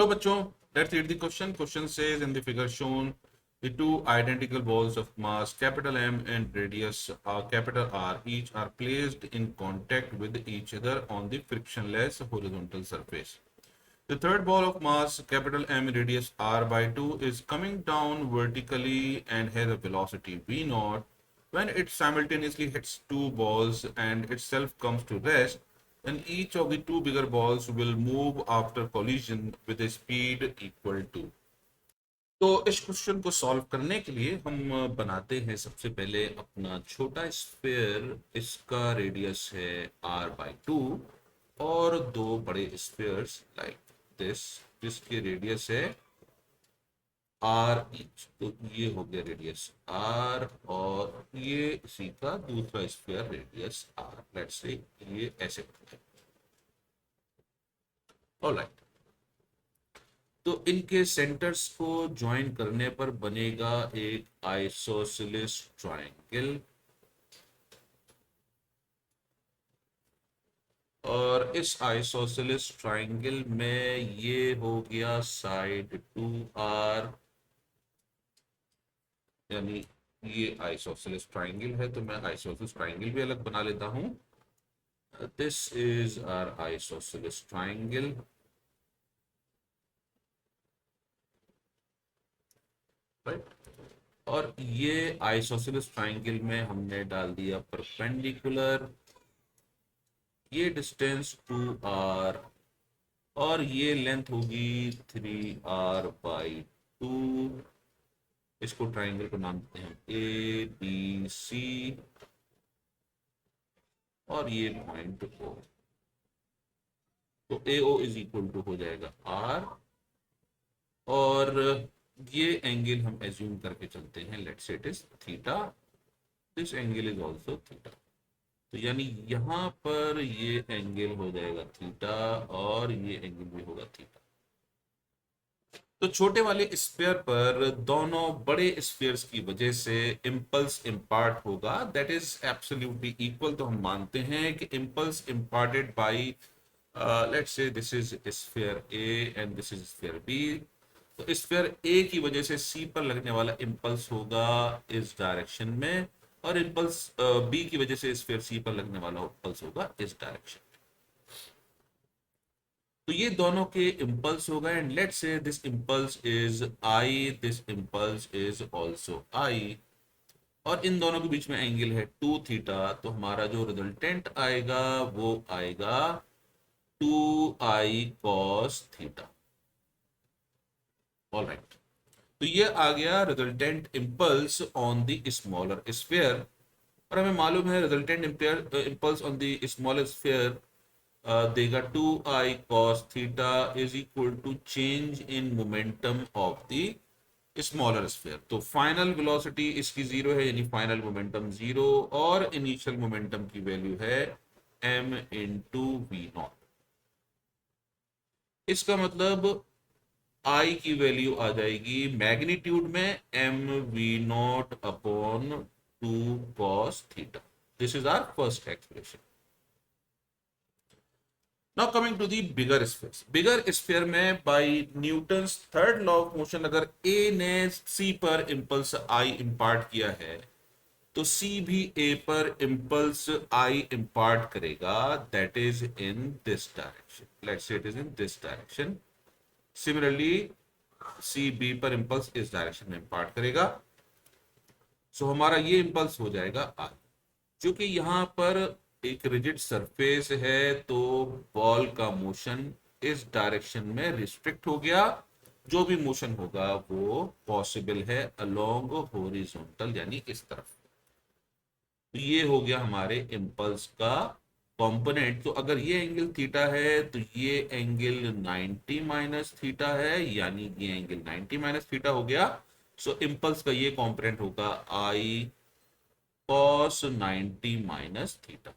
So, बच्चों, let's read the question. Question says in the figure shown, the two identical balls of mass capital M and radius capital R each are placed in contact with each other on the frictionless horizontal surface. The third ball of mass capital M radius R by 2 is coming down vertically and has a velocity V naught. When it simultaneously hits two balls and itself comes to rest, then each of the two bigger balls will move after collision with a speed equal to. तो इस question को solve करने के लिए हम बनाते हैं सबसे पहले अपना छोटा स्फीयर। इसका रेडियस है r/2 और दो बड़े स्फीयर्स लाइक दिस जिसकी रेडियस है r ईच। तो ये हो गया रेडियस r और ये इसी का दूसरा sphere radius r। Let's say ये ऐसे बनता है। ऑलराइट, तो इनके सेंटर्स को ज्वाइन करने पर बनेगा एक आइसोसेलेस ट्रायंगल और इस आइसोसेलेस ट्रायंगल में ये हो गया साइड 2r, यानी ये आइसोसेलेस ट्रायंगल है तो मैं आइसोसेलेस ट्रायंगल भी अलग बना लेता हूं। This is our isosceles triangle. Right, और ये आइसोसेलेस ट्रायंगल में हमने डाल दिया परपेंडिकुलर, ये डिस्टेंस 2r और ये लेंथ होगी 3r/2। इसको ट्रायंगल को नाम देते हैं ABC और ये पॉइंट O। तो AO इज इक्वल टू हो जाएगा r और ये एंगल हम एज्यूम करके चलते हैं, let's say it is theta. This angle is also theta. तो यानी यहां पर ये एंगल हो जाएगा थीटा और ये एंगल भी होगा थीटा। तो छोटे वाले स्फीयर पर दोनों बड़े स्फीयर्स की वजह से इंपल्स इम्पार्ट होगा, दैट इज एब्सोल्युटली इक्वल। तो हम मानते हैं कि impulse imparted by let's say this is sphere A and this is sphere B. तो स्फीयर ए की वजह से सी पर लगने वाला इंपल्स होगा इस डायरेक्शन में और इंपल्स बी की वजह से स्फीयर सी पर लगने वाला इंपल्स होगा इस डायरेक्शन। तो ये दोनों के इंपल्स हो गए and let's say this impulse is I, this impulse is also I और इन दोनों के बीच में एंगल है 2 थीटा। तो हमारा जो रिजल्टेंट आएगा वो आएगा 2i cos थीटा। ऑलराइट, तो ये आ गया resultant impulse on the smaller sphere और हमें मालूम है resultant impulse on the smaller sphere देगा 2i cos theta is equal to change in momentum of the smaller sphere. तो फाइनल वेलोसिटी इसकी जीरो है यानी फाइनल मोमेंटम जीरो और इनिशियल मोमेंटम की वैल्यू है m इंटू वी नॉट। इसका मतलब I की वैल्यू आ जाएगी मैग्नीट्यूड में mv0 upon 2 cos theta. This is our first expression. Now coming to the bigger sphere. Bigger sphere में by Newton's third law of motion अगर A ने C पर impulse I impart किया है तो C भी A पर इंपल्स I इंपार्ट करेगा, that is in this direction. Let's say it is in this direction. Similarly C B पर इंपल्स इस डायरेक्शन में इंपार्ट करेगा। सो हमारा ये इंपल्स हो जाएगा आई। क्योंकि यहां पर एक रिजिड सरफेस है तो बॉल का मोशन इस डायरेक्शन में रिस्ट्रिक्ट हो गया। जो भी मोशन होगा वो पॉसिबल है अलोंग हॉरिजॉन्टल यानी इस तरफ। तो ये हो गया हमारे इंपल्स का कंपोनेंट। तो अगर ये एंगल थीटा है तो ये एंगल 90 माइनस थीटा है यानी ये एंगल 90 माइनस थीटा हो गया। सो इंपल्स का ये कंपोनेंट होगा आई कॉस 90 माइनस थीटा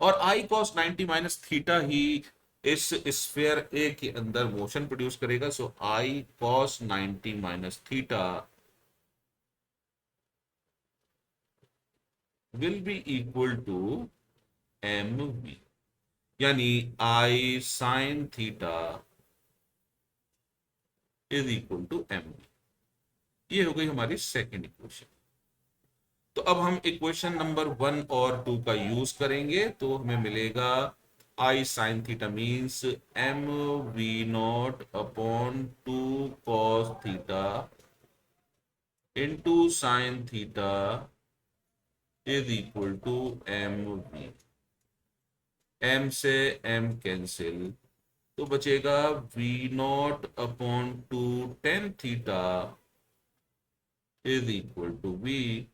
और आई कॉस 90 माइनस थीटा ही इस स्फीयर ए के अंदर मोशन प्रोड्यूस करेगा। So I cos 90 minus theta will be equal to mv, यानी I sin theta is equal to M V. ये हो गई हमारी सेकेंड इक्वेशन। तो अब हम इक्वेशन नंबर 1 और 2 का यूज करेंगे, तो हमें मिलेगा I sine theta means M V not upon 2 cos theta into sine theta is equal to M V. M से एम कैंसिल, तो बचेगा V not upon 2 tan theta is equal to V.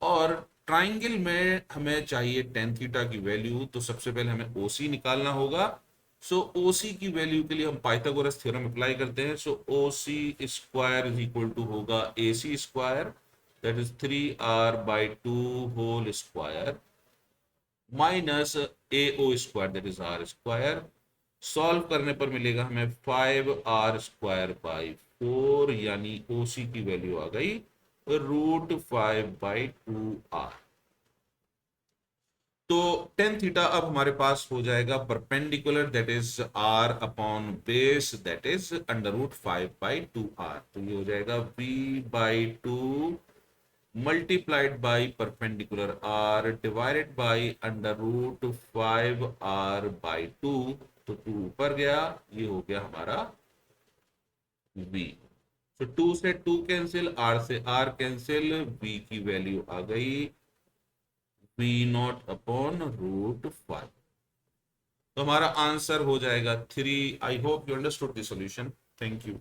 और triangle में हमें चाहिए tan theta की value, तो सबसे पहले हमें ओसी निकालना होगा। सो ओसी की वैल्यू के लिए हम पाइथागोरस थ्योरम अप्लाई करते हैं। So O C square is equal to होगा A C square, that is 3r/2 whole square minus A O square that is R square. Solve करने पर मिलेगा हमें 5r² बाई 4, यानी ओसी की वैल्यू आ गई √5/2r। तो टेन थीटा अब हमारे पास हो जाएगा perpendicular, that is r upon base, that is √5/2r। तो ये हो जाएगा v/2 multiplied by perpendicular r divided by √5r/2। तो 2 ऊपर गया, ये हो गया हमारा v। तो 2 से 2 कैंसिल, r से r कैंसिल, v की वैल्यू आ गई v0/√5। तो हमारा आंसर हो जाएगा 3। I hope you understood the solution. Thank you.